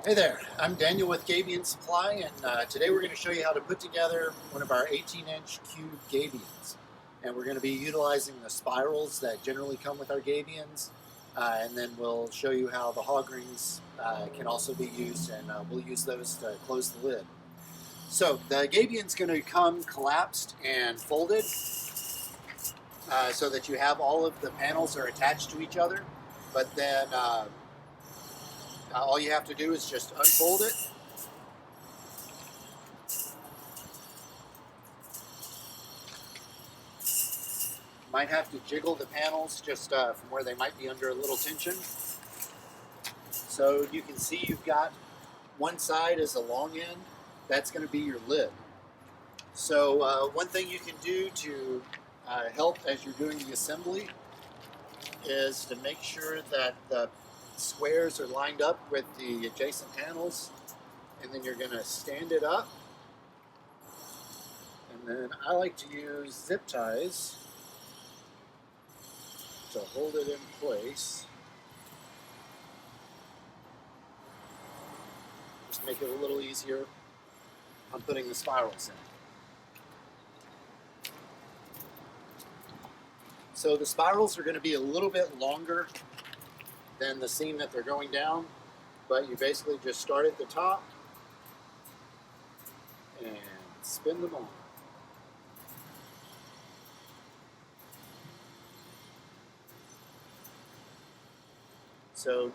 Hey there, I'm Daniel with GabionSupply, and today we're going to show you how to put together one of our 18-inch cube Gabions. And we're going to be utilizing the spirals that generally come with our Gabions, and then we'll show you how the hog rings can also be used, and we'll use those to close the lid. So the Gabion's going to come collapsed and folded so that you have all of the panels are attached to each other, but then all you have to do is just unfold it. Might have to jiggle the panels just from where they might be under a little tension. So you can see you've got one side is a long end. That's going to be your lid. So one thing you can do to help as you're doing the assembly is to make sure that the squares are lined up with the adjacent panels, and then you're going to stand it up. And then I like to use zip ties to hold it in place. Just make it a little easier on putting the spirals in. So the spirals are going to be a little bit longer than the seam that they're going down, but you basically just start at the top and spin them on. So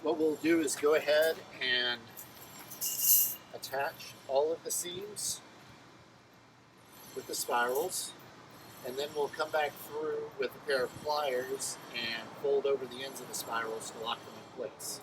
what we'll do is go ahead and attach all of the seams with the spirals, and then we'll come back through with a pair of pliers and fold over the ends of the spirals to lock them in place.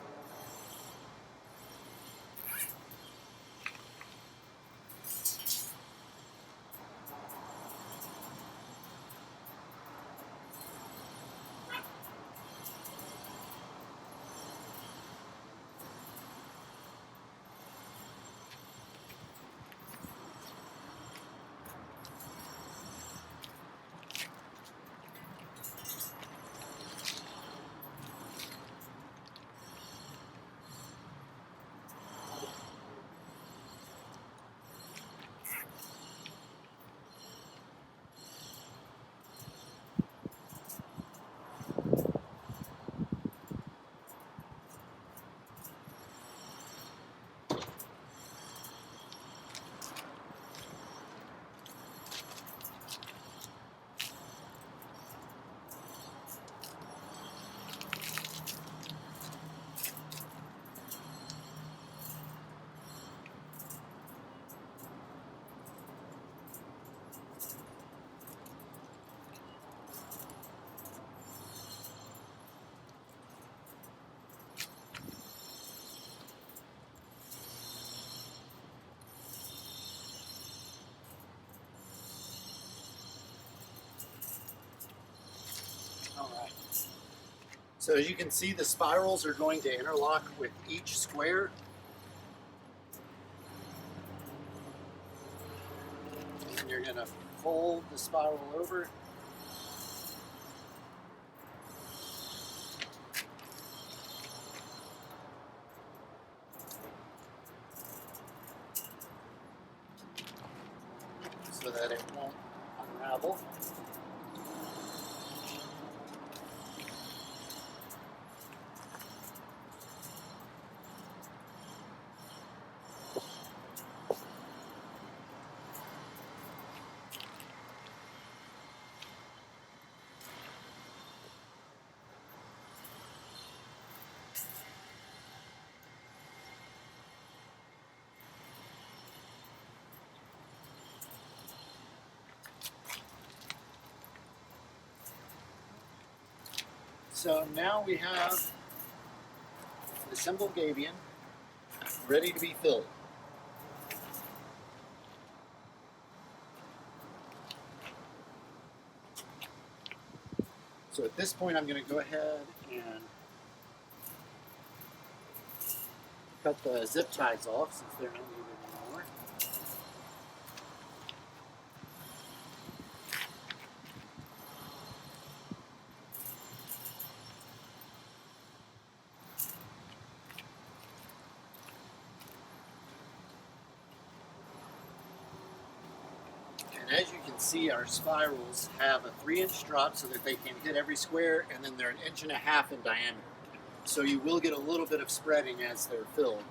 Alright, so as you can see, the spirals are going to interlock with each square. And you're going to fold the spiral over. So that it won't unravel. So now we have the assembled Gabion ready to be filled. So at this point I'm going to go ahead and cut the zip ties off since they're not needed anymore. As you can see, our spirals have a 3-inch drop so that they can hit every square, and then they're 1.5 inches in diameter. So you will get a little bit of spreading as they're filled.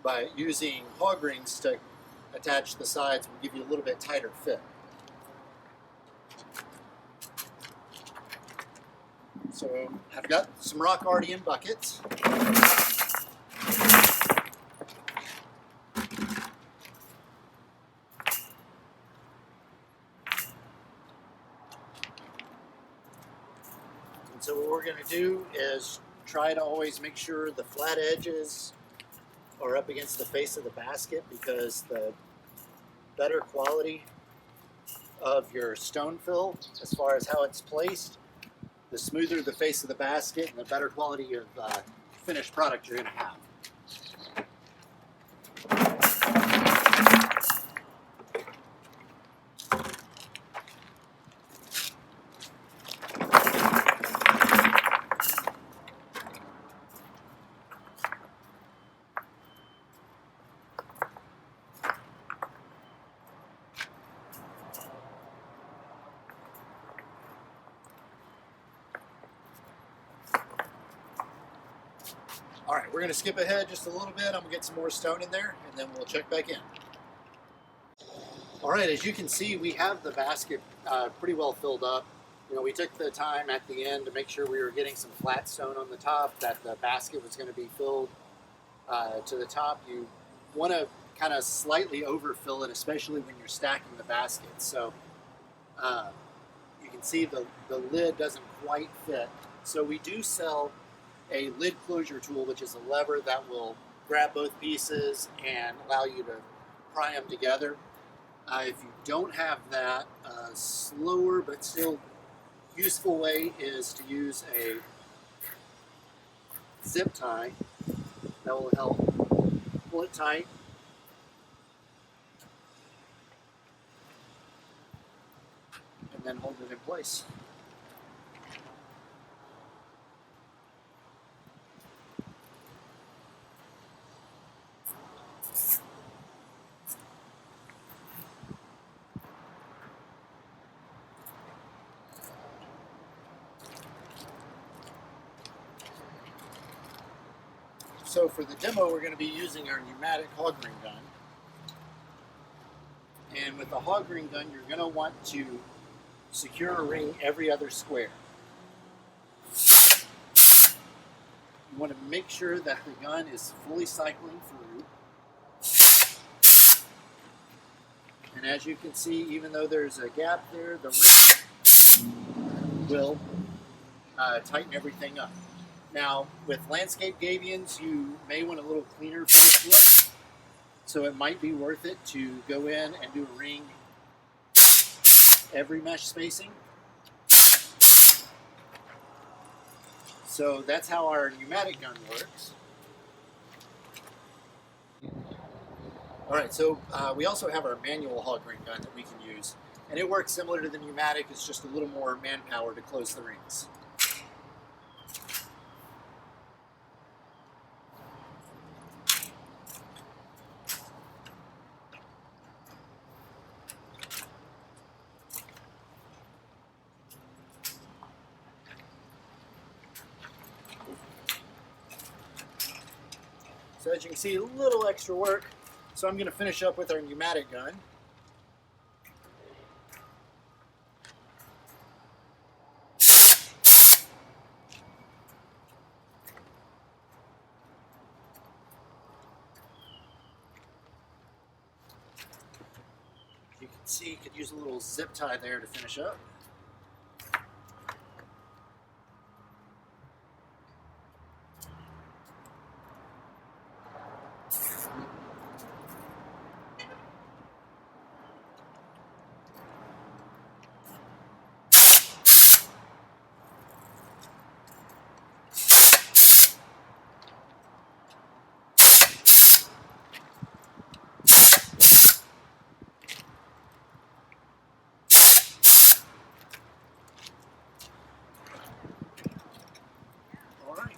By using hog rings to attach the sides will give you a little bit tighter fit. So I've got some rock Ardian buckets. And so what we're going to do is try to always make sure the flat edges are up against the face of the basket, because the better quality of your stone fill, as far as how it's placed, the smoother the face of the basket and the better quality of finished product you're going to have. All right, we're going to skip ahead just a little bit. I'm going to get some more stone in there, and then we'll check back in. All right, as you can see, we have the basket pretty well filled up. You know, we took the time at the end to make sure we were getting some flat stone on the top, that the basket was going to be filled to the top. You want to kind of slightly overfill it, especially when you're stacking the basket. So you can see the lid doesn't quite fit. So we do sell a lid closure tool, which is a lever that will grab both pieces and allow you to pry them together. If you don't have that, a slower but still useful way is to use a zip tie that will help pull it tight. And then hold it in place. So for the demo, we're going to be using our pneumatic hog ring gun. And with the hog ring gun, you're going to want to secure a ring every other square. You want to make sure that the gun is fully cycling through. And as you can see, even though there's a gap there, the ring will tighten everything up. Now, with landscape gabions, you may want a little cleaner finish look, so it might be worth it to go in and do a ring every mesh spacing. So that's how our pneumatic gun works. Alright, so we also have our manual hog ring gun that we can use, and it works similar to the pneumatic. It's just a little more manpower to close the rings. So as you can see, a little extra work. So I'm going to finish up with our pneumatic gun. You can see you could use a little zip tie there to finish up.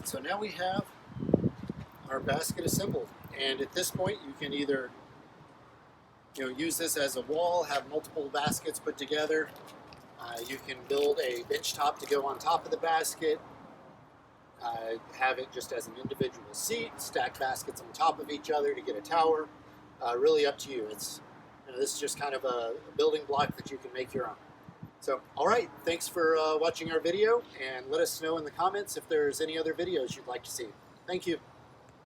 So now we have our basket assembled, and at this point you can either use this as a wall, have multiple baskets put together. You can build a bench top to go on top of the basket, have it just as an individual seat, stack baskets on top of each other to get a tower. Really up to you. This is just kind of a building block that you can make your own. So, all right, thanks for watching our video, and let us know in the comments if there's any other videos you'd like to see. Thank you.